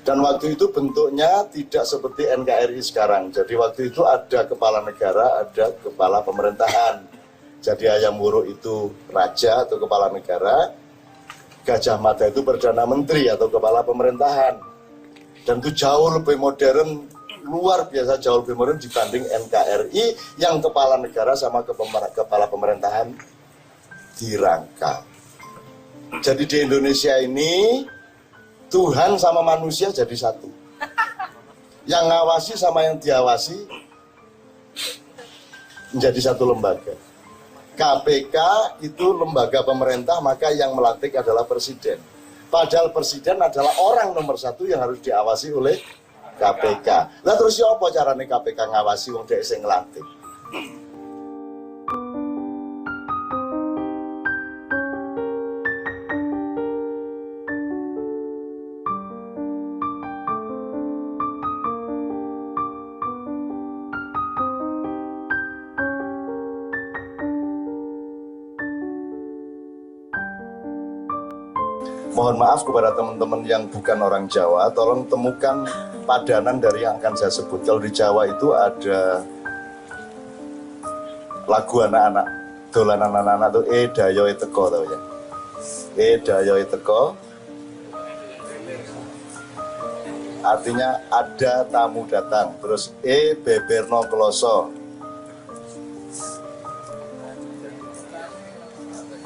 Dan waktu itu bentuknya tidak seperti NKRI sekarang. Jadi waktu itu ada kepala negara, ada kepala pemerintahan. Jadi Hayam Wuruk itu raja atau kepala negara, Gajah Mada itu perdana menteri atau kepala pemerintahan. Dan itu jauh lebih modern, luar biasa jauh lebih modern dibanding NKRI yang kepala negara sama kepala pemerintahan dirangkap. Jadi di Indonesia ini Tuhan sama manusia jadi satu. Yang ngawasi sama yang diawasi menjadi satu lembaga. KPK itu lembaga pemerintah, maka yang melantik adalah presiden. Padahal presiden adalah orang nomor satu yang harus diawasi oleh KPK. Lah terus ya apa caranya KPK ngawasi wong dhek sing nglantik? Mohon maaf kepada teman-teman yang bukan orang Jawa, tolong temukan padanan dari yang akan saya sebut. Kalau di Jawa itu ada lagu anak-anak, dolanan anak-anak itu dayoe teko tau ya. Dayoe teko artinya ada tamu datang. Terus beberno kloso.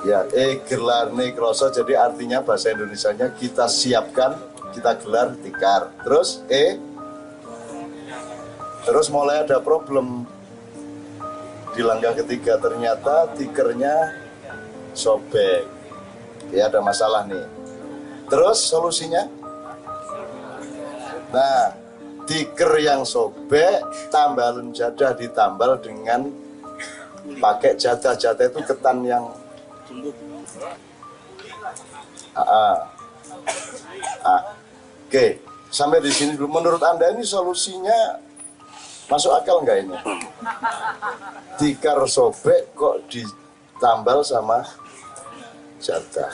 Ya, gelarne kroso, jadi artinya bahasa Indonesianya kita siapkan, kita gelar tikar. Terus terus mulai ada problem di langkah ketiga, ternyata tikernya sobek. Ya, ada masalah nih. Terus solusinya? Nah, tiker yang sobek, tambalan jadah ditambal dengan pakai jadah. Jadah itu ketan yang Oke, sampai di sini dulu. Menurut Anda ini solusinya masuk akal nggak ini? Tikar sobek kok ditambal sama jadah.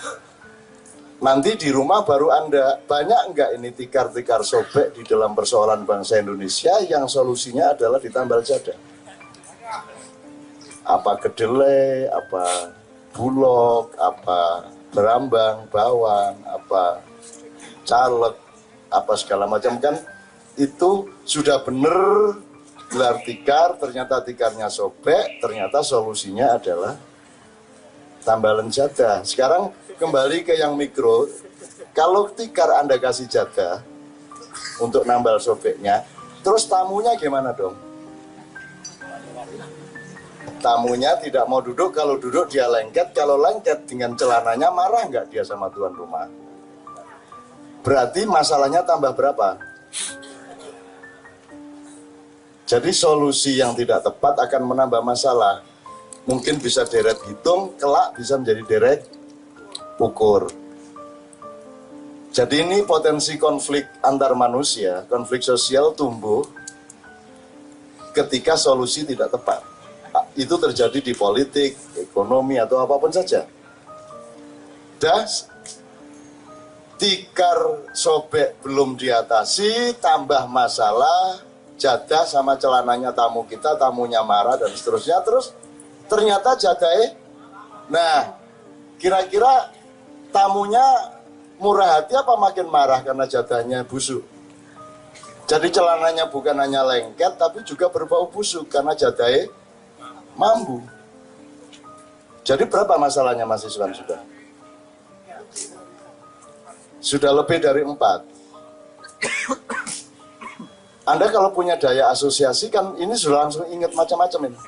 Nanti di rumah baru Anda, banyak nggak ini tikar-tikar sobek di dalam persoalan bangsa Indonesia yang solusinya adalah ditambal jadah? Apa kedelai, apa bulog, apa berambang, bawang, apa caleg, apa segala macam, kan itu sudah benar gelar tikar, ternyata tikarnya sobek, ternyata solusinya adalah tambalan jadah. Sekarang kembali ke yang mikro, kalau tikar Anda kasih jadah untuk nambal sobeknya, terus tamunya gimana dong? Tamunya tidak mau duduk, kalau duduk dia lengket, kalau lengket dengan celananya marah nggak dia sama tuan rumah? Berarti masalahnya tambah berapa? Jadi solusi yang tidak tepat akan menambah masalah. Mungkin bisa deret hitung, kelak bisa menjadi deret ukur. Jadi ini potensi konflik antar manusia, konflik sosial tumbuh ketika solusi tidak tepat. Itu terjadi di politik, ekonomi, atau apapun saja. Tikar sobek belum diatasi, tambah masalah, jadah sama celananya tamu kita, tamunya marah, dan seterusnya. Terus ternyata jadahnya, nah kira-kira tamunya murah hati apa makin marah karena jadahnya busuk? Jadi celananya bukan hanya lengket, tapi juga berbau busuk karena jadahnya mambu. Jadi berapa masalahnya Mas Iswan sudah? Sudah lebih dari 4. Anda kalau punya daya asosiasi kan ini sudah langsung ingat macam-macam ini.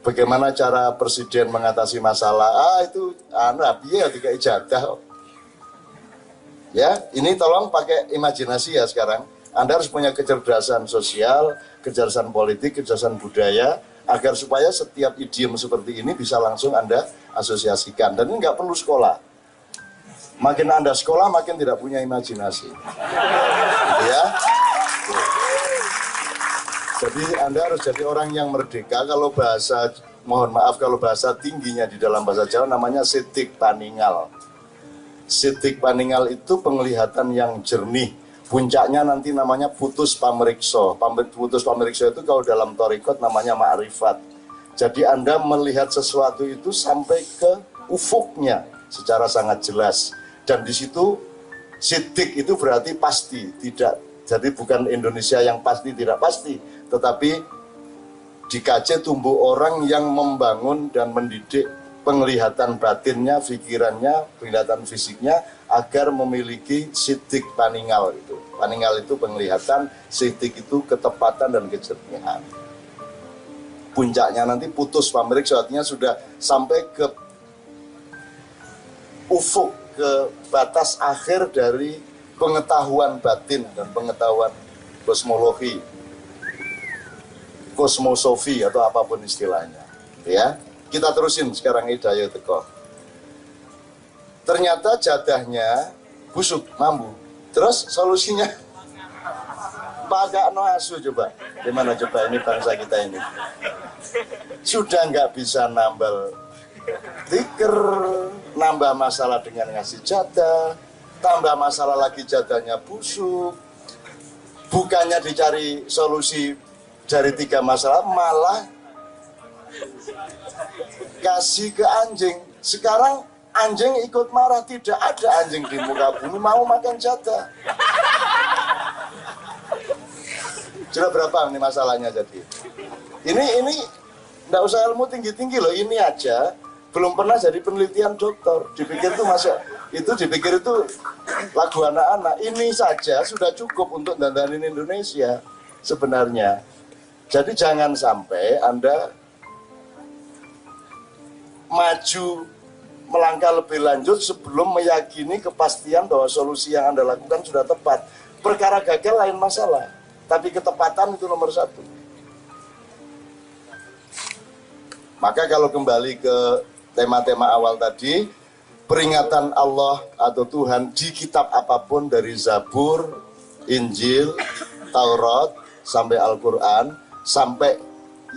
Bagaimana cara presiden mengatasi masalah? Itu biaya tiga ijadah. Ya, ini tolong pakai imajinasi ya sekarang. Anda harus punya kecerdasan sosial, kecerdasan politik, kecerdasan budaya, agar supaya setiap idiom seperti ini bisa langsung Anda asosiasikan. Dan ini nggak perlu sekolah. Makin Anda sekolah, makin tidak punya imajinasi. Ya. Jadi Anda harus jadi orang yang merdeka. Kalau bahasa, mohon maaf, kalau bahasa tingginya di dalam bahasa Jawa namanya setik paningal. Sidik paningal itu penglihatan yang jernih. Puncaknya nanti namanya putus pameriksa. Putus pameriksa itu kalau dalam thariqat namanya ma'rifat. Jadi Anda melihat sesuatu itu sampai ke ufuknya secara sangat jelas. Dan di situ sidik itu berarti pasti, tidak. Jadi bukan Indonesia yang pasti tidak pasti, tetapi di KC tumbuh orang yang membangun dan mendidik penglihatan batinnya, pikirannya, penglihatan fisiknya agar memiliki sidik paningal itu. Paningal itu penglihatan, sidik itu ketepatan dan kejernihan. Puncaknya nanti putus pameriksa, artinya sudah sampai ke ufuk, ke batas akhir dari pengetahuan batin dan pengetahuan kosmologi, kosmosofi atau apapun istilahnya. Ya, kita terusin sekarang Hidayah teko. Ternyata jadahnya busuk, mambu. Terus solusinya pakai no asu coba. Gimana coba ini bangsa kita ini? Sudah nggak bisa nambal tikar, nambah masalah dengan ngasih jadah, tambah masalah lagi jadahnya busuk. Bukannya dicari solusi dari 3 masalah, malah kasih ke anjing. Sekarang anjing ikut marah, tidak ada anjing di muka bumi mau makan jadah. Sudah berapa ini masalahnya jadi? Ini enggak usah ilmu tinggi-tinggi loh, ini aja belum pernah jadi penelitian dokter. Dipikir itu dipikir itu lagu anak-anak. Ini saja sudah cukup untuk dandanin Indonesia sebenarnya. Jadi jangan sampai Anda maju melangkah lebih lanjut sebelum meyakini kepastian bahwa solusi yang Anda lakukan sudah tepat. Perkara gagal lain masalah, tapi ketepatan itu nomor 1. Maka kalau kembali ke tema-tema awal tadi, peringatan Allah atau Tuhan di kitab apapun dari Zabur, Injil, Taurat, sampai Al-Quran, sampai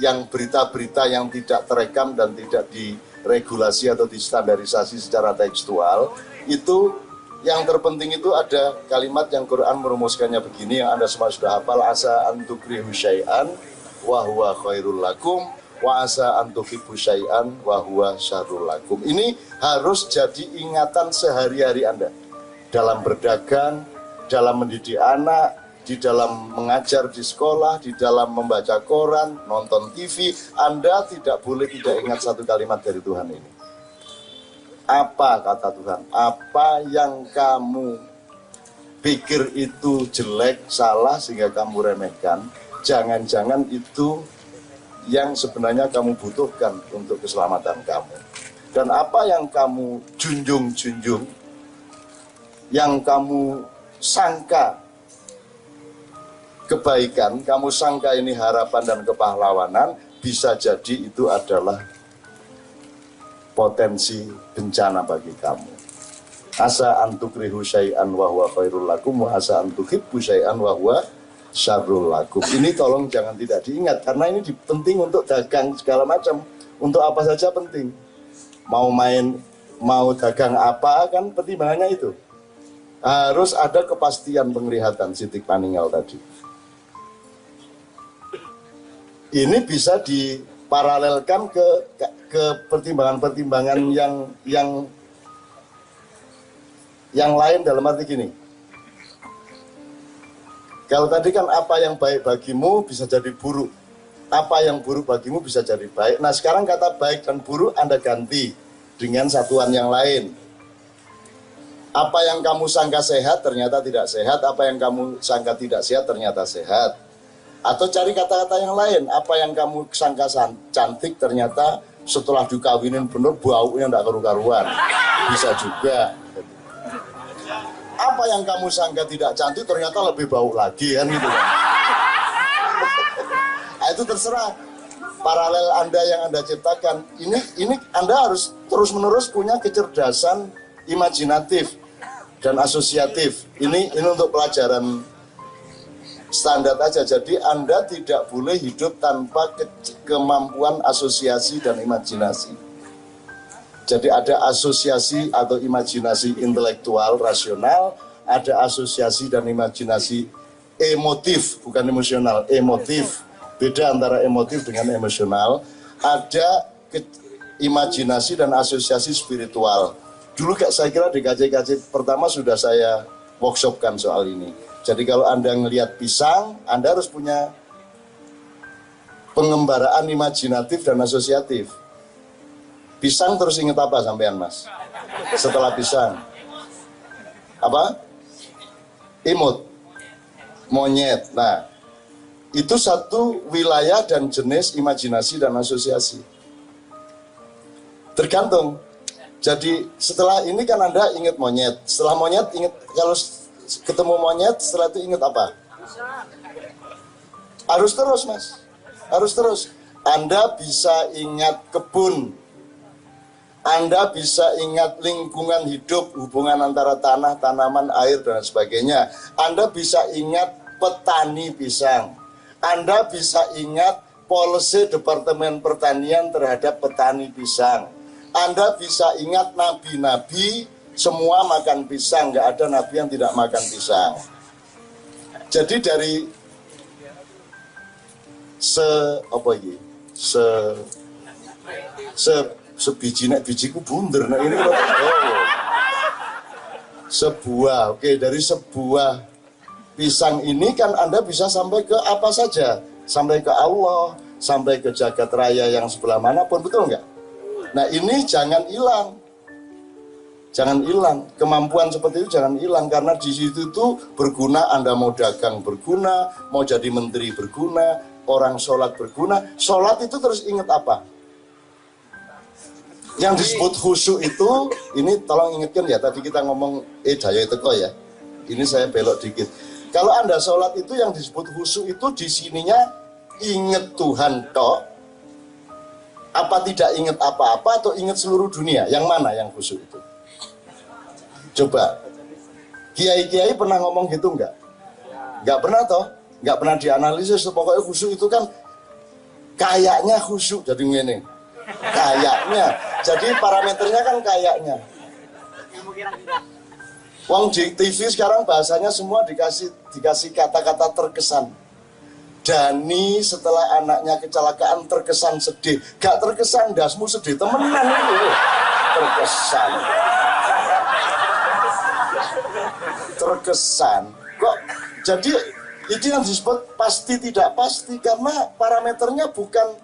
yang berita-berita yang tidak terekam dan tidak diregulasi atau distandarisasi secara tekstual, itu yang terpenting itu ada kalimat yang Quran merumuskannya begini, yang Anda semua sudah hafal, asa antukrihu syai'an wa huwa khairul lakum wa asa antuhibbu syai'an wa huwa syarrul lakum. Ini harus jadi ingatan sehari-hari Anda dalam berdagang, dalam mendidik anak, di dalam mengajar di sekolah, di dalam membaca koran, nonton TV. Anda tidak boleh tidak ingat satu kalimat dari Tuhan ini. Apa kata Tuhan? Apa yang kamu pikir itu jelek, salah sehingga kamu remehkan, jangan-jangan itu yang sebenarnya kamu butuhkan untuk keselamatan kamu. Dan apa yang kamu junjung-junjung, yang kamu sangka kebaikan, kamu sangka ini harapan dan kepahlawanan, bisa jadi itu adalah potensi bencana bagi kamu. Asa antukrihu syai'an wa huwa khairul lakum wa asa antuhibbu syai'an wa huwa syarrul lakum. Ini tolong jangan tidak diingat, karena ini penting untuk dagang segala macam. Untuk apa saja penting. Mau dagang apa kan pertimbangannya itu. Harus ada kepastian penglihatan sidik paningal tadi. Ini bisa diparalelkan ke pertimbangan-pertimbangan yang lain dalam arti gini. Kalau tadi kan apa yang baik bagimu bisa jadi buruk. Apa yang buruk bagimu bisa jadi baik. Nah sekarang kata baik dan buruk Anda ganti dengan satuan yang lain. Apa yang kamu sangka sehat ternyata tidak sehat. Apa yang kamu sangka tidak sehat ternyata sehat. Atau cari kata-kata yang lain. Apa yang kamu sangka cantik ternyata setelah dikawinin bener baunya tidak karu-karuan. Bisa juga. Apa yang kamu sangka tidak cantik ternyata lebih bau lagi kan gitu kan. Nah, itu terserah paralel Anda yang Anda ciptakan. Ini Anda harus terus-menerus punya kecerdasan imajinatif dan asosiatif. Ini untuk pelajaran standar aja. Jadi Anda tidak boleh hidup tanpa kemampuan asosiasi dan imajinasi. Jadi ada asosiasi atau imajinasi intelektual rasional, ada asosiasi dan imajinasi emotif, bukan emosional, emotif. Beda antara emotif dengan emosional. Ada imajinasi dan asosiasi spiritual. Dulu saya kira di KJ-KJ pertama sudah saya workshopkan soal ini. Jadi kalau Anda ngelihat pisang, Anda harus punya pengembaraan imajinatif dan asosiatif. Pisang terus ingat apa sampean, Mas? Setelah pisang. Apa? Imut. Monyet. Nah, itu satu wilayah dan jenis imajinasi dan asosiasi. Tergantung. Jadi setelah ini kan Anda ingat monyet. Setelah monyet ingat, kalau ketemu monyet setelah itu ingat apa? Harus terus, Mas. Harus terus. Anda bisa ingat kebun. Anda bisa ingat lingkungan hidup, hubungan antara tanah, tanaman, air, dan sebagainya. Anda bisa ingat petani pisang. Anda bisa ingat polisi Departemen Pertanian terhadap petani pisang. Anda bisa ingat nabi-nabi semua makan pisang, nggak ada nabi yang tidak makan pisang. Jadi dari sebiji nek bijiku bunder, nah ini dari sebuah pisang ini kan Anda bisa sampai ke apa saja, sampai ke Allah, sampai ke jagat raya yang sebelah manapun, betul nggak? Nah ini jangan hilang, kemampuan seperti itu jangan hilang, karena di situ tuh berguna. Anda mau dagang berguna, mau jadi menteri berguna, orang sholat berguna. Sholat itu terus ingat apa? Yang disebut khusyuk itu, ini tolong ingatkan ya, tadi kita ngomong daya teko ya, ini saya belok dikit. Kalau Anda sholat itu yang disebut khusyuk itu di sininya ingat Tuhan toh, apa tidak ingat apa-apa atau ingat seluruh dunia? Yang mana yang khusyuk itu? Coba, kiai-kiai pernah ngomong gitu enggak? Enggak pernah toh, enggak pernah dianalisis. Pokoknya khusyuk itu kan kayaknya khusyuk, jadi ngene. Kayaknya, jadi parameternya kan kayaknya. Wong di TV sekarang bahasanya semua dikasih kata-kata terkesan. Dani setelah anaknya kecelakaan terkesan sedih. Gak terkesan, dasmu sedih temenan itu. Terkesan. Terkesan. Kok jadi itu yang disebut pasti tidak pasti, karena parameternya bukan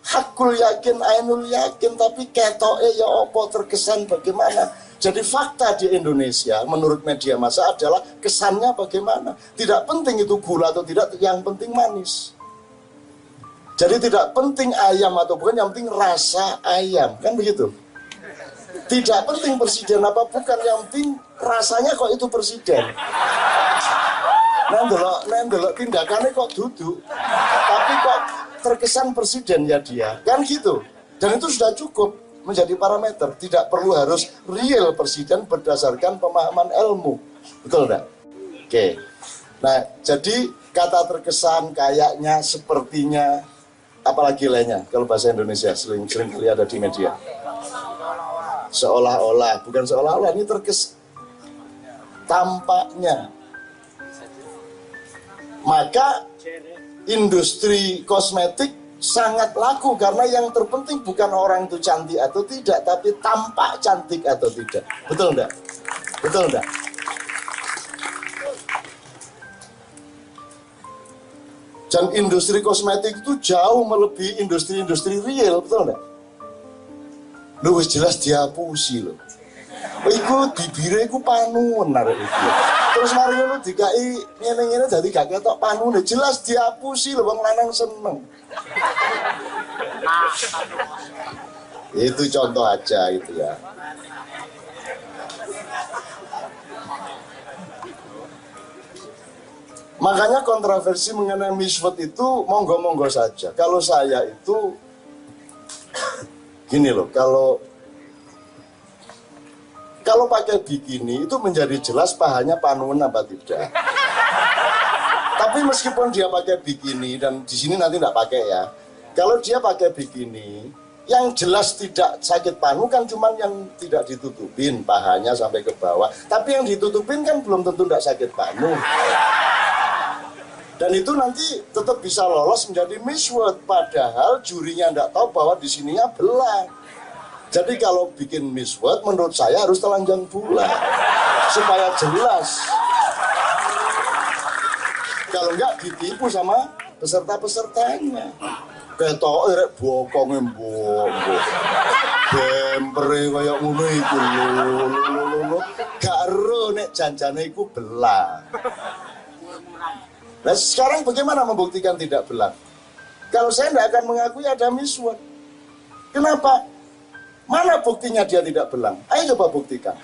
hakul yakin, ainul yakin, tapi ketoke ya opo, terkesan bagaimana. Jadi fakta di Indonesia menurut media massa adalah kesannya bagaimana. Tidak penting itu gula atau tidak, yang penting manis. Jadi tidak penting ayam atau bukan, yang penting rasa ayam, kan begitu. Tidak penting presiden apa bukan, yang penting rasanya kok itu presiden. Nendelok tindakannya kok duduk, tapi kok terkesan presiden ya dia, kan gitu. Dan itu sudah cukup menjadi parameter. Tidak perlu harus real presiden berdasarkan pemahaman ilmu, betul enggak? Oke. Nah, jadi kata terkesan, kayaknya, sepertinya, apalagi lainnya kalau bahasa Indonesia sering kali ada di media. Seolah-olah, bukan seolah-olah, ini tampaknya. Maka industri kosmetik sangat laku, karena yang terpenting bukan orang itu cantik atau tidak, tapi tampak cantik atau tidak. Betul enggak? Betul enggak? Dan industri kosmetik itu jauh melebihi industri-industri real, betul enggak? Lu wis jelas dihapusi loh. Iku bibire iku panun arek iki. Terus mari ngono dikai ngene-ngene dadi gak ketok panune, jelas dihapusi lho, wong lanang seneng. Itu contoh aja itu ya. Makanya kontroversi mengenai miswet itu monggo-monggo saja. Kalau saya itu gini loh, kalau pakai bikini itu menjadi jelas pahanya panun apa tidak. Tapi meskipun dia pakai bikini, dan di sini nanti tidak pakai ya. Kalau dia pakai bikini, Yang jelas tidak sakit panu kan cuman yang tidak ditutupin pahanya sampai ke bawah. Tapi yang ditutupin kan belum tentu tidak sakit panu. Dan itu nanti tetap bisa lolos menjadi Miss World. Padahal jurinya tidak tahu bahwa di sininya belang. Jadi kalau bikin Miss World menurut saya harus telanjang bulat. Supaya jelas. Kalau enggak ditipu sama peserta-pesertanya. Ketok rek bokonge mbok. Bempere kaya ngono iku lho. Gak ero nek janjane iku belang. Nah sekarang bagaimana membuktikan tidak belang? Kalau saya tidak akan mengakui ada Miss World. Kenapa? Mana buktinya dia tidak belang? Ayo coba buktikan.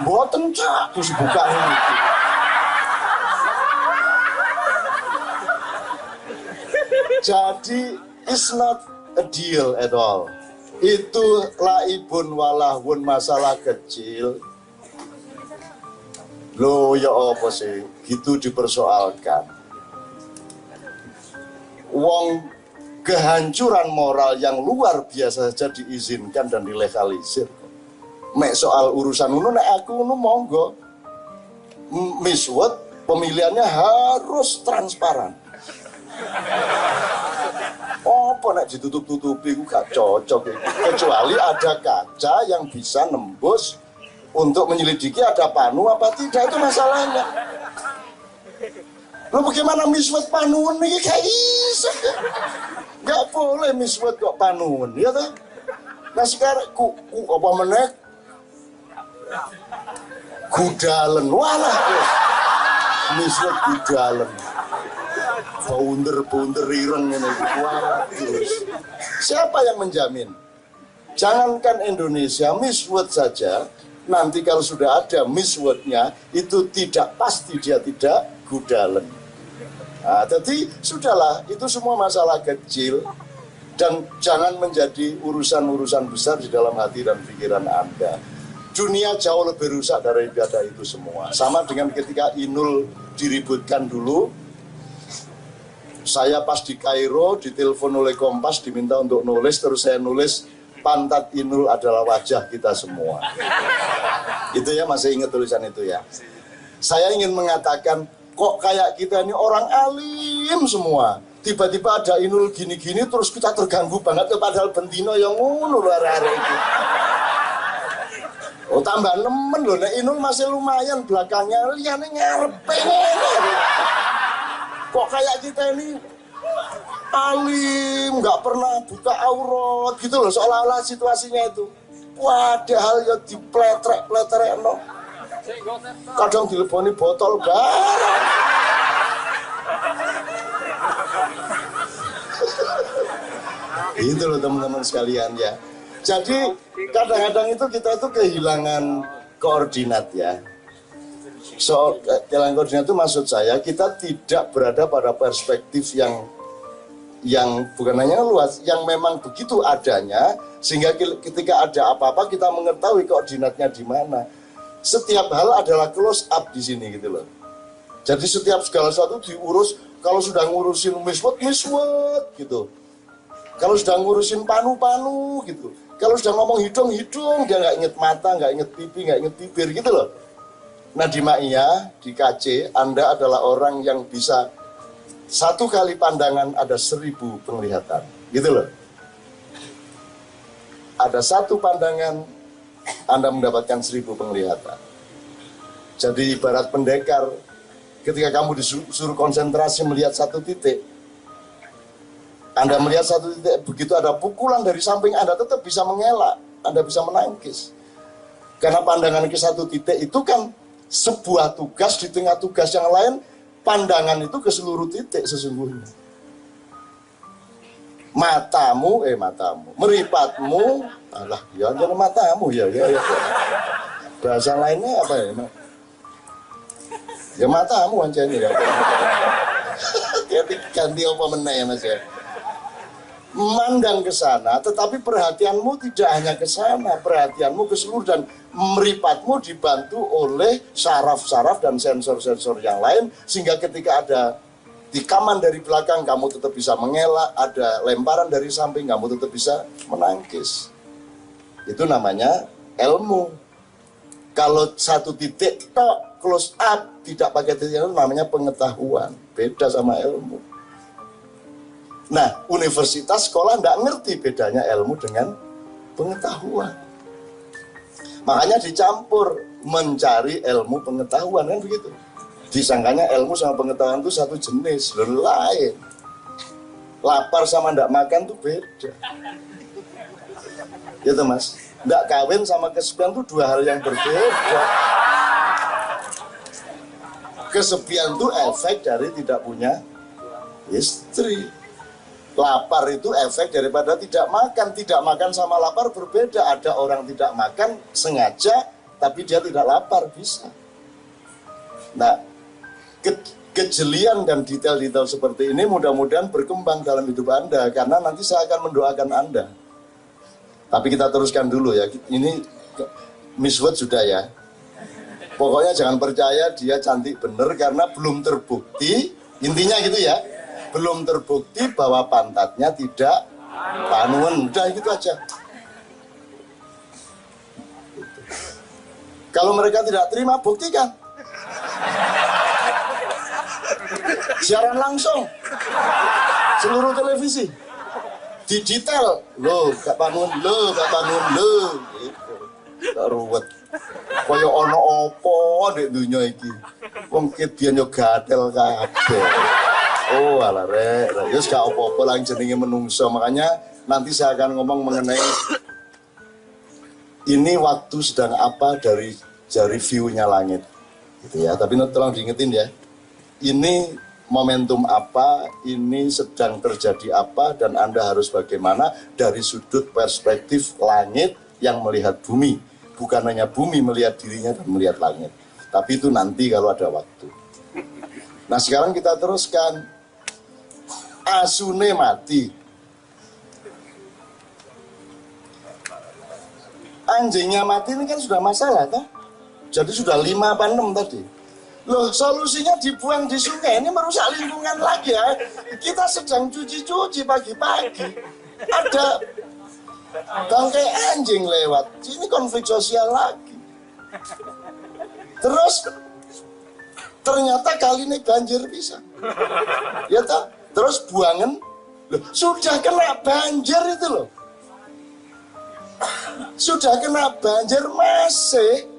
Mboten cak, terus buka ini. Jadi it's not a deal at all. Itu laibun walahun, masalah kecil. Loh ya apa sih? Gitu dipersoalkan. Wong kehancuran moral yang luar biasa saja diizinkan dan dilegalisir. Mek soal urusan ini nek aku ini monggo. Miss World pemilihannya harus transparan. Apa nek ditutup-tutupi itu gak cocok itu. Kecuali ada kaca yang bisa nembus untuk menyelidiki ada panu apa tidak, itu masalahnya. Lo bagaimana Miss World panuun ini gak bisa. Gak boleh Miss World kok panuun ya toh. Nah sekarang ku apa meneh gudalen walah Miss World gudalen. Bounder ireng ini. Waduh. Siapa yang menjamin? Jangankan Indonesia, Miss World saja, nanti kalau sudah ada Miss World-nya, itu tidak pasti dia tidak gudalen. Nah, jadi sudahlah, itu semua masalah kecil dan jangan menjadi urusan-urusan besar di dalam hati dan pikiran Anda. Dunia jauh lebih rusak daripada itu semua. Sama dengan ketika Inul diributkan dulu. Saya pas di Kairo ditelepon oleh Kompas diminta untuk nulis, terus saya nulis pantat Inul adalah wajah kita semua. Itu ya, masih ingat tulisan itu ya. Saya ingin mengatakan kok kayak kita ini orang alim semua. Tiba-tiba ada Inul gini-gini terus kita terganggu banget, padahal bentino yang ngono luar-luar itu. Oh tambah nemen loh, nah Inul masih lumayan belakangnya, liane ngarepe. Kok kayak kita ini alim, nggak pernah buka aurat gitu loh, seolah-olah situasinya itu. Padahal ya dipletrek-pletrek no. Kadang dileponi botol barang. Itu loh teman-teman sekalian ya. Jadi kadang-kadang itu kita itu kehilangan koordinat ya. So, kehilangan koordinat itu maksud saya kita tidak berada pada perspektif yang bukan hanya luas, yang memang begitu adanya, sehingga ketika ada apa-apa kita mengetahui koordinatnya di mana. Setiap hal adalah close up di sini gitu loh. Jadi setiap segala sesuatu diurus. Kalau sudah ngurusin Miss World gitu. Kalau sudah ngurusin panu gitu. Kalau sudah ngomong hidung dia nggak inget mata, nggak inget pipi, nggak inget bibir gitu loh. Nah di Ma'iyah, di KC, Anda adalah orang yang bisa satu kali pandangan ada 1000 penglihatan. Gitu loh. Ada satu pandangan, Anda mendapatkan 1000 penglihatan. Jadi ibarat pendekar, ketika kamu disuruh konsentrasi melihat satu titik, Anda melihat satu titik, begitu ada pukulan dari samping, Anda tetap bisa mengelak, Anda bisa menangkis. Karena pandangan ke satu titik itu kan sebuah tugas di tengah tugas yang lain, pandangan itu ke seluruh titik sesungguhnya. Matamu, meripatmu, alah, ya jangan matamu, ya. Bahasa lainnya apa ya? Ya matamu aja ini ya. Ganti apa meneh ya Mas ya. Memandang ke sana, tetapi perhatianmu tidak hanya ke sana, perhatianmu ke seluruh, dan meripatmu dibantu oleh saraf-saraf dan sensor-sensor yang lain, sehingga ketika ada tikaman dari belakang, kamu tetap bisa mengelak, ada lemparan dari samping, kamu tetap bisa menangkis. Itu namanya ilmu. Kalau satu titik tok, close up, tidak pakai titik itu namanya pengetahuan. Beda sama ilmu. Nah, universitas, sekolah nggak ngerti bedanya ilmu dengan pengetahuan. Makanya dicampur, mencari ilmu pengetahuan, kan begitu. Disangkanya ilmu sama pengetahuan itu satu jenis, lain. Lapar sama ndak makan tuh beda. Gitu Mas, ndak kawin sama kesepian tuh dua hal yang berbeda. Kesepian tuh efek dari tidak punya istri. Lapar itu efek daripada tidak makan. Tidak makan sama lapar berbeda. Ada orang tidak makan sengaja, tapi dia tidak lapar, bisa. Nah, kejelian dan detail-detail seperti ini mudah-mudahan berkembang dalam hidup Anda, karena nanti saya akan mendoakan Anda. Tapi kita teruskan dulu ya. Ini Miss Wood sudah ya. Pokoknya jangan percaya dia cantik bener karena belum terbukti. Intinya gitu ya. Belum terbukti bahwa pantatnya tidak panuan. Udah gitu aja. Kalau mereka tidak terima, buktikan. Siaran langsung seluruh televisi di detail, lo gak bangun lo gitu. Gak ruwet kaya ono opo di dunia iki wong kedian yo gatel kabeh. Oh alah rek yus gak opo-opo lah jenenge menungso. Makanya nanti saya akan ngomong mengenai ini waktu sedang apa dari view-nya langit gitu ya. Tapi tolong diingetin ya, ini momentum apa, ini sedang terjadi apa, dan Anda harus bagaimana dari sudut perspektif langit yang melihat bumi. Bukan hanya bumi melihat dirinya dan melihat langit. Tapi itu nanti kalau ada waktu. Nah sekarang kita teruskan. Asune mati. Anjingnya mati ini kan sudah masalah, toh? Jadi sudah 5 apa 6 tadi. Loh, solusinya dibuang di sungai, ini merusak lingkungan lagi ya. Kita sedang cuci-cuci pagi-pagi. Ada bangkai anjing lewat, ini konflik sosial lagi. Terus, ternyata kali ini banjir bisa. Ya toh? Terus buangan, loh, sudah kena banjir itu loh. Sudah kena banjir masih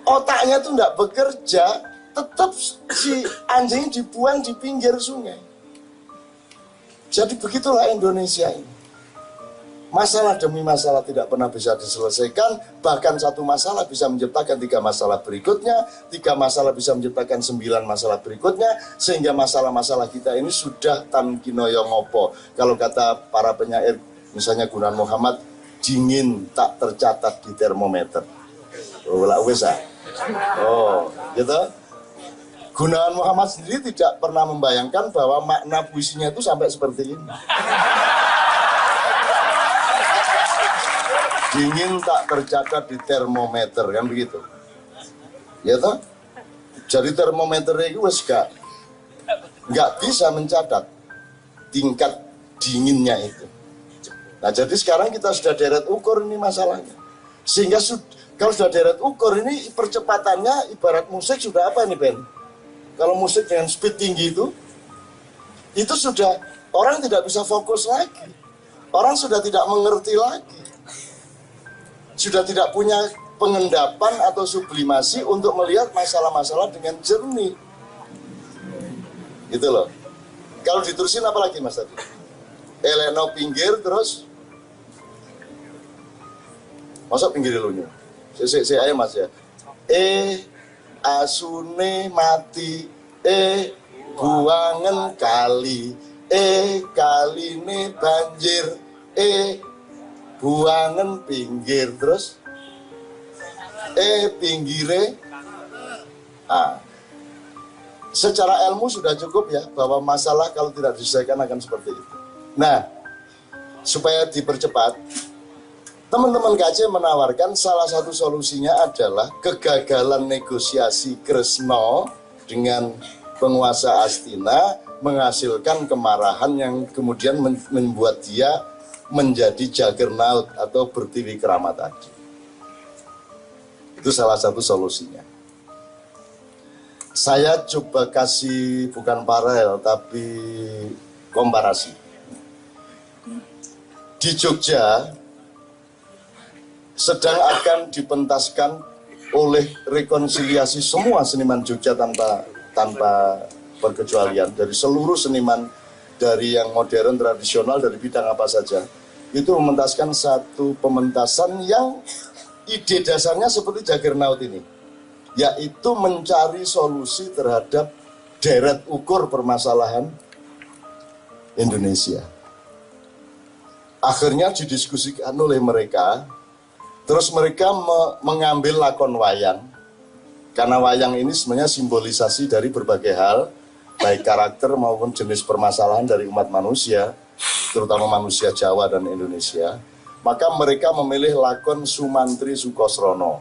otaknya tuh nggak bekerja, tetap si anjing dibuang di pinggir sungai. Jadi begitulah Indonesia ini. Masalah demi masalah tidak pernah bisa diselesaikan. Bahkan satu masalah bisa menciptakan 3 masalah berikutnya, 3 masalah bisa menciptakan 9 masalah berikutnya, sehingga masalah-masalah kita ini sudah tamkinoyo ngopo. Kalau kata para penyair, misalnya Gunawan Muhammad, dingin tak tercatat di termometer. Oh, lah wes ah. Oh, gitu. Gunawan Muhammad sendiri tidak pernah membayangkan bahwa makna puisinya itu sampai seperti ini. Dingin tak tercatat di termometer, kan begitu. Ya toh? Jadi termometer itu wes nggak bisa mencatat tingkat dinginnya itu. Nah, jadi sekarang kita sudah deret ukur ini masalahnya. Sehingga kalau sudah deret ukur ini percepatannya ibarat musik sudah apa nih Ben? Kalau musik dengan speed tinggi itu sudah orang tidak bisa fokus lagi. Orang sudah tidak mengerti lagi. Sudah tidak punya pengendapan atau sublimasi untuk melihat masalah-masalah dengan jernih. Gitu loh. Kalau diterusin apa lagi Mas tadi? Eleno pinggir terus masuk pinggir dulunya. Saya Mas ya. Asune mati, buangan kali, kaline banjir, buangan pinggir terus, pinggire. Secara ilmu sudah cukup ya bahwa masalah kalau tidak diselesaikan akan seperti itu. Nah, supaya dipercepat, teman-teman KC menawarkan salah satu solusinya adalah kegagalan negosiasi Kresna dengan penguasa Astina menghasilkan kemarahan yang kemudian membuat dia menjadi juggernaut atau berdiri keramat tadi. Itu salah satu solusinya. Saya coba kasih bukan paralel tapi komparasi. Di Jogja sedang akan dipentaskan oleh rekonsiliasi semua seniman Jogja tanpa berkecualian, dari seluruh seniman, dari yang modern, tradisional, dari bidang apa saja, itu mementaskan satu pementasan yang ide dasarnya seperti Juggernaut ini, yaitu mencari solusi terhadap deret ukur permasalahan Indonesia. Akhirnya didiskusikan oleh mereka, terus mereka mengambil lakon wayang, karena wayang ini sebenarnya simbolisasi dari berbagai hal, baik karakter maupun jenis permasalahan dari umat manusia, terutama manusia Jawa dan Indonesia. Maka mereka memilih lakon Sumantri Sukosrono.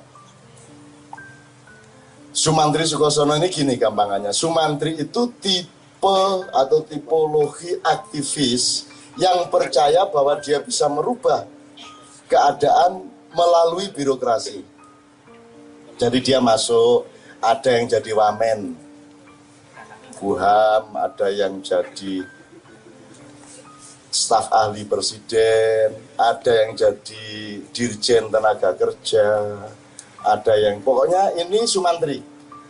Sumantri Sukosrono ini gini gampangannya, Sumantri itu tipe atau tipologi aktivis yang percaya bahwa dia bisa merubah keadaan melalui birokrasi. Jadi dia masuk, ada yang jadi wamen Buham, ada yang jadi staf ahli presiden, ada yang jadi dirjen tenaga kerja, ada yang pokoknya ini Sumantri.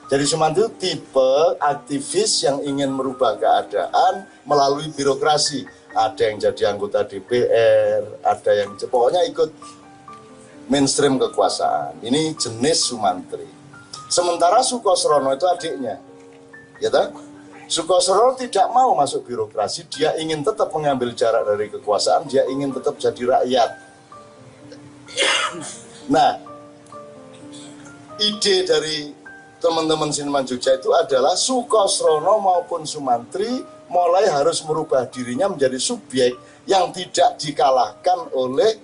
Jadi Sumantri itu tipe aktivis yang ingin merubah keadaan melalui birokrasi. Ada yang jadi anggota DPR, ada yang pokoknya ikut mainstream kekuasaan. Ini jenis Sumantri. Sementara Sukosrono itu adiknya, ya tak? Sukosrono tidak mau masuk birokrasi, dia ingin tetap mengambil jarak dari kekuasaan, dia ingin tetap jadi rakyat. Nah, ide dari teman-teman seniman Jogja itu adalah Sukosrono maupun Sumantri mulai harus merubah dirinya menjadi subjek yang tidak dikalahkan oleh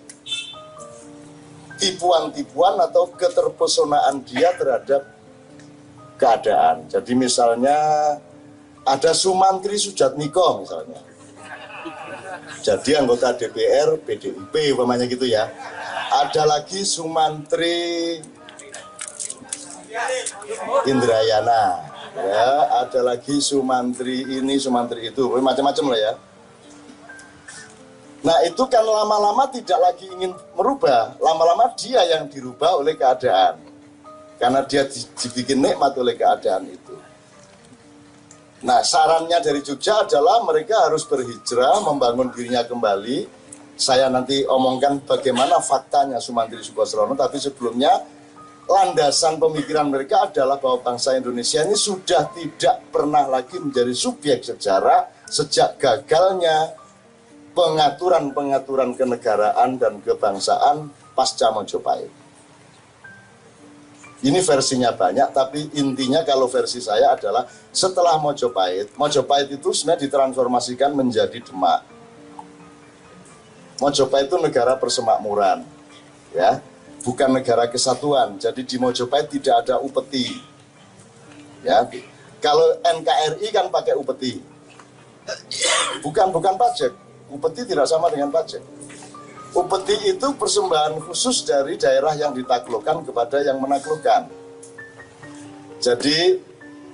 tipuan-tipuan atau keterpesonaan dia terhadap keadaan. Jadi misalnya ada Sumantri Sujatmiko misalnya, jadi anggota DPR PDIP umpamanya gitu ya. Ada lagi Sumantri Indrayana, ya, ada lagi Sumantri ini, Sumantri itu, macam-macam lah ya. Nah itu kan lama-lama tidak lagi ingin merubah, lama-lama dia yang dirubah oleh keadaan, karena dia dibikin nikmat oleh keadaan itu. Nah sarannya dari Jogja adalah mereka harus berhijrah, membangun dirinya kembali. Saya nanti omongkan bagaimana faktanya Sumantri Sukosrono, tapi sebelumnya landasan pemikiran mereka adalah bahwa bangsa Indonesia ini sudah tidak pernah lagi menjadi subjek sejarah sejak gagalnya pengaturan-pengaturan kenegaraan dan kebangsaan pasca Mojopahit. Ini versinya banyak, tapi intinya kalau versi saya adalah setelah Mojopahit, Mojopahit itu sebenarnya ditransformasikan menjadi Demak. Mojopahit itu negara persemakmuran, ya, bukan negara kesatuan. Jadi di Mojopahit tidak ada upeti, ya. Kalau NKRI kan pakai upeti, bukan pajak. Upeti tidak sama dengan pajak. Upeti itu persembahan khusus dari daerah yang ditaklukkan kepada yang menaklukkan. Jadi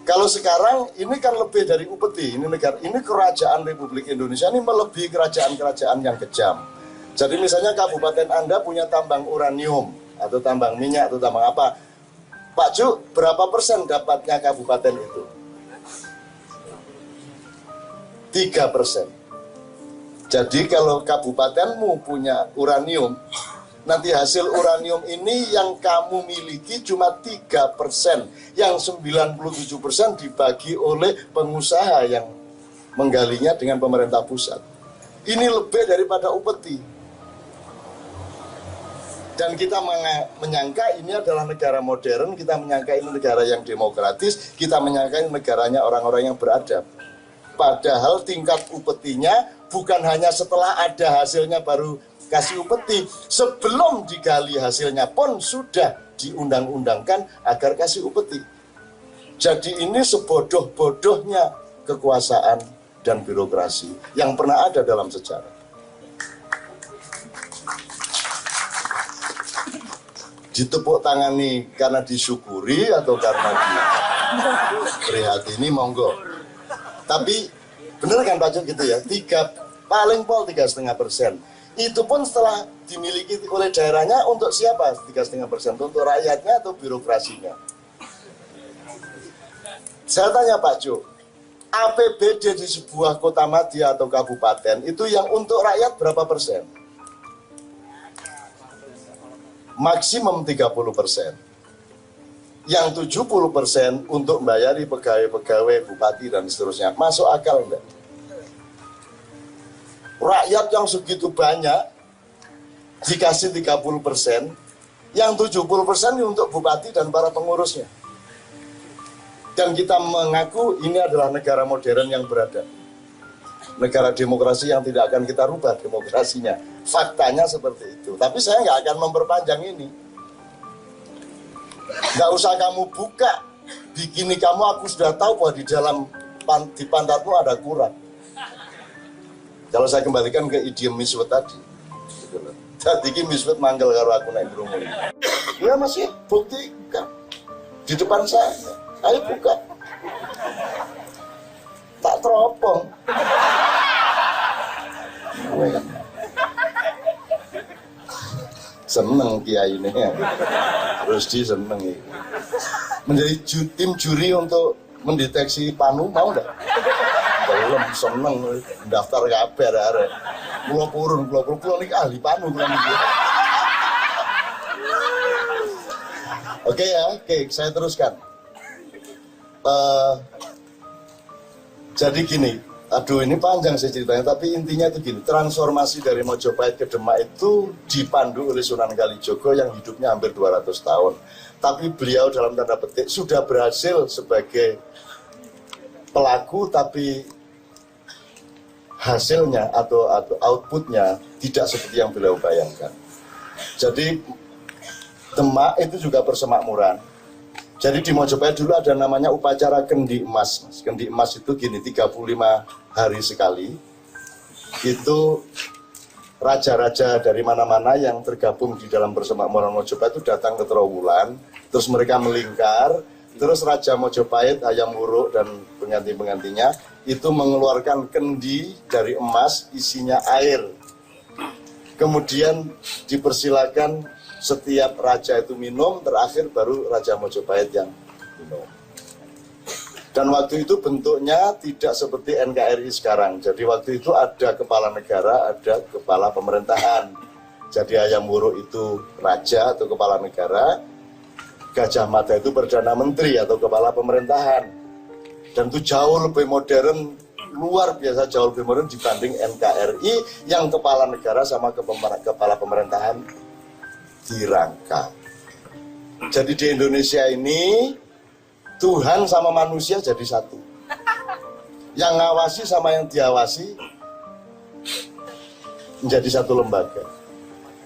kalau sekarang ini kan lebih dari upeti, ini kerajaan Republik Indonesia ini melebihi kerajaan-kerajaan yang kejam. Jadi misalnya kabupaten Anda punya tambang uranium atau tambang minyak atau tambang apa, Pak Ju, berapa persen dapatnya kabupaten itu? 3%. Jadi kalau kabupatenmu punya uranium, nanti hasil uranium ini yang kamu miliki cuma 3%, yang 97% dibagi oleh pengusaha yang menggalinya dengan pemerintah pusat. Ini lebih daripada upeti. Dan kita menyangka ini adalah negara modern, kita menyangka ini negara yang demokratis, kita menyangka ini negaranya orang-orang yang beradab. Padahal tingkat upetinya bukan hanya setelah ada hasilnya baru kasih upeti, sebelum digali hasilnya pun sudah diundang-undangkan agar kasih upeti. Jadi ini sebodoh-bodohnya kekuasaan dan birokrasi yang pernah ada dalam sejarah. Ditepuk tangani karena disyukuri atau karena diprihatini, monggo. Tapi bener kan Pak Cuk gitu ya, paling pol 3,5%. Itu pun setelah dimiliki oleh daerahnya untuk siapa 3,5%? Untuk rakyatnya atau birokrasinya? Saya tanya Pak Cuk, APBD di sebuah kota madya atau kabupaten itu yang untuk rakyat berapa persen? Maksimum 30%. Yang 70% untuk membayari pegawai-pegawai, bupati dan seterusnya. Masuk akal enggak? Rakyat yang segitu banyak dikasih 30%, yang 70% untuk bupati dan para pengurusnya. Dan kita mengaku ini adalah negara modern yang beradab. Negara demokrasi yang tidak akan kita rubah demokrasinya. Faktanya seperti itu. Tapi saya nggak akan memperpanjang ini. Nggak usah kamu buka bikini kamu, aku sudah tahu bahwa di pantatmu ada kurang. Kalau saya kembalikan ke idiom Miswet tadi. Tadi ki Miswet manggil karo aku naik berumur. Ya masih buktikan. Di depan saya. Ayo buka. Tak teropong. Seneng kiai ini ya. Rusdi seneng ini. Menjadi tim juri untuk mendeteksi panu, mau enggak? Belum, seneng daftar kabar arek. Kula purun niki ahli panu kula niki. Oke ya, saya teruskan. Jadi gini, aduh ini panjang sih ceritanya, tapi intinya itu gini, transformasi dari Mojopahit ke Demak itu dipandu oleh Sunan Kalijogo yang hidupnya hampir 200 tahun. Tapi beliau dalam tanda petik sudah berhasil sebagai pelaku, tapi hasilnya atau outputnya tidak seperti yang beliau bayangkan. Jadi Demak itu juga persemakmuran. Jadi di Mojopahit dulu ada namanya upacara Kendi Emas. Kendi Emas itu gini, 35 hari sekali. Itu raja-raja dari mana-mana yang tergabung di dalam persemakmuran Mojopahit itu datang ke Trowulan. Terus mereka melingkar. Terus Raja Mojopahit, Hayam Wuruk dan pengganti-penggantinya itu mengeluarkan kendi dari emas isinya air. Kemudian dipersilakan setiap raja itu minum, terakhir baru Raja Mojopahit yang minum. Dan waktu itu bentuknya tidak seperti NKRI sekarang. Jadi waktu itu ada kepala negara, ada kepala pemerintahan. Jadi Hayam Wuruk itu raja atau kepala negara, Gajah Mada itu Perdana Menteri atau kepala pemerintahan. Dan itu jauh lebih modern, luar biasa jauh lebih modern dibanding NKRI yang kepala negara sama kepala pemerintahan dirangkap. Jadi di Indonesia ini Tuhan sama manusia jadi satu. Yang ngawasi sama yang diawasi menjadi satu lembaga.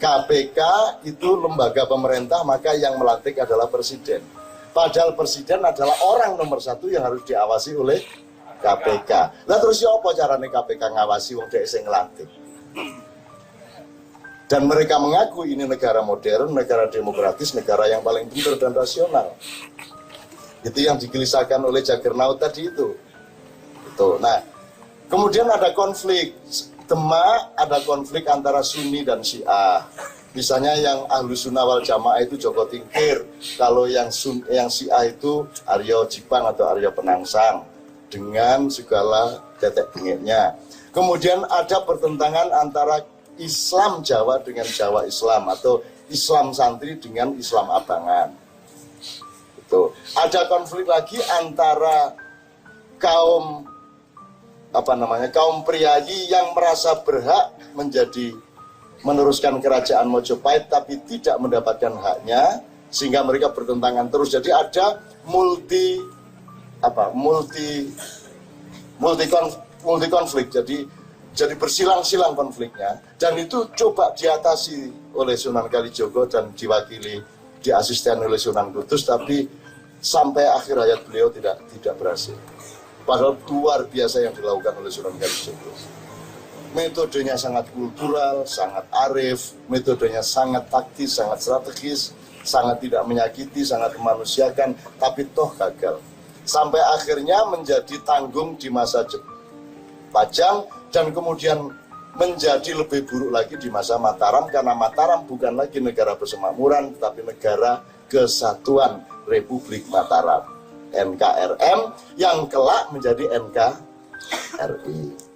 KPK itu lembaga pemerintah, maka yang melantik adalah presiden. Padahal presiden adalah orang nomor satu yang harus diawasi oleh KPK. Lah terus ya apa caranya KPK ngawasi wong dhek sing nglantik? Dan mereka mengaku ini negara modern, negara demokratis, negara yang paling benar dan rasional. Itu yang digelisahkan oleh Jaggernaut tadi itu. Nah, kemudian ada konflik. Demak ada konflik antara Sunni dan Syiah. Misalnya yang Ahlu Sunnah wal Jamaah itu Joko Tingkir. Kalau yang Syiah itu Aryo Jipang atau Aryo Penangsang. Dengan segala tetek bengeknya. Kemudian ada pertentangan antara Islam Jawa dengan Jawa Islam atau Islam santri dengan Islam abangan. Itu. Ada konflik lagi antara kaum priayi yang merasa berhak meneruskan kerajaan Mojopahit tapi tidak mendapatkan haknya sehingga mereka bertentangan terus. Jadi ada multi konflik. Jadi bersilang-silang konfliknya, dan itu coba diatasi oleh Sunan Kalijogo dan diasisten oleh Sunan Kudus, tapi sampai akhir hayat beliau tidak berhasil. Padahal luar biasa yang dilakukan oleh Sunan Kalijogo. Metodenya sangat kultural, sangat arif, metodenya sangat taktis, sangat strategis, sangat tidak menyakiti, sangat memanusiakan, tapi toh gagal. Sampai akhirnya menjadi tanggung di masa Pajang, dan kemudian menjadi lebih buruk lagi di masa Mataram, karena Mataram bukan lagi negara persemakmuran, tetapi negara kesatuan Republik Mataram, NKRM, yang kelak menjadi NKRI.